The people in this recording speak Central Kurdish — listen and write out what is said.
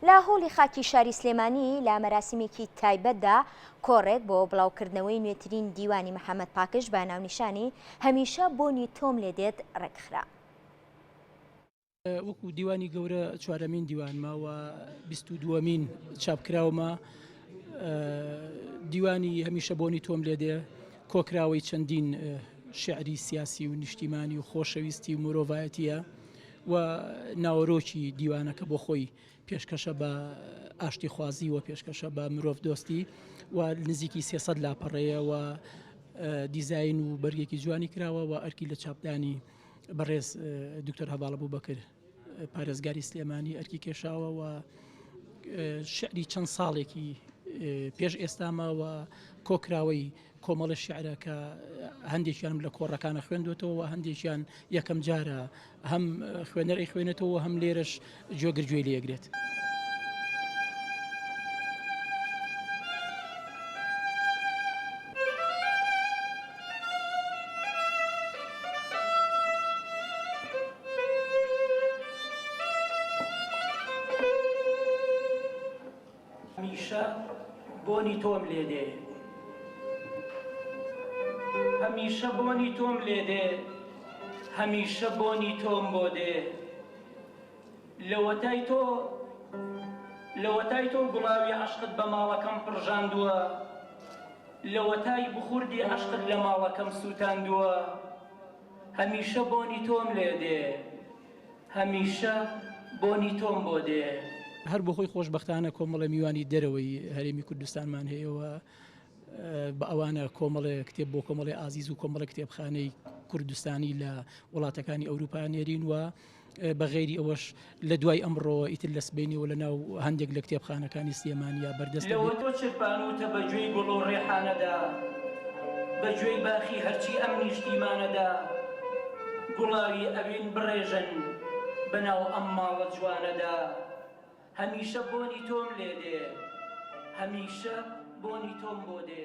لە هۆڵی خاکی شاری سلێمانی لە مەراسیمێکی تایبەتدا کۆڕێک بۆ بڵاوکردنەوەی نوێترین دیوانی محەممەد پاکش بە ناونیشانی هەمیشە بۆنی تۆم لێ دێت ڕێکخرا. وەکو دیوانی گەورە چوارەمین دیوانماوە 22مین چاپکراومە دیوانی هەمیشە بۆنی تۆم لێ دێ کۆکراوەی چەندین شعری سیاسی و نیشتیمانی و خۆشەویستی و مرۆڤایەتیە و ناوەڕۆکی دیوانەکە بۆ خۆی پێشکەشە بە ئاشتی خوازی و پێشکەشە بە مرۆڤ دۆستی و نزیکی 300 لاپەڕەیە و دیزاین و بەرگێکی جوانی کراوە و ئەرکی لە چاپدانی بەڕێز دکتۆر هەڤاڵ بووبەکر پارێزگاری سلێمانی ئەرکی کێشاوە و شعری چەند ساڵێکی پێش ئێستاماوە کۆکراوەی کۆمەڵە شعرە کە هەندێکیانم لە کۆڕەکانە خوێندوێتەوە و هەندێکیان یەکەم جارە هەم خوێنەرەی خوێنێتەوە هەم لێرەش جۆگرگوێی لێگرێت. هەمیشە بۆنی تۆم لێ دێ، هەمیشە بۆنی تۆم لێ دێ، هەمیشە بۆنی تۆم بۆ دێ. لەوەتای تۆ گوڵاوی عەشقت بە ماڵەکەم پڕژاندووە، لەوەتای بخوردی عەشقت لە ماڵەکەم سووتاندووە. هەمیشە بۆنی تۆم لێ دێ، هەمیشە بۆنی تۆم بۆ دێ. هەر بۆ خۆی خۆشبەختانە کۆمەڵە میوانی دەرەوەی هەرێمی کوردستانمان هەیەەوە بە ئەوانە کۆمەڵە کتێب بۆ کۆمەڵی ئازیز و کۆمەڵە کتێبخانەی کوردستانی لە وڵاتەکانی ئەوروپا نێرین و بەغێری ئەوەش لە دوای ئەمڕۆ ئیتر لە سبەینەوە لە ناو هەندێک لە کتێبخانەکانی سلێمانیا بەردەست لەوە تۆ چرپانوتە بە گوێی گوڵ و ڕێحانەدا، بە گوێی باخی هەرچی ئەم نیشتیمانەدا. گوڵاوی ئەوین بڕێژن بەناو ئەم ماڵە جوانەدا. هەمیشە بۆنی تۆم لێ دێ، هەمیشە بۆنی تۆم بۆ دێ.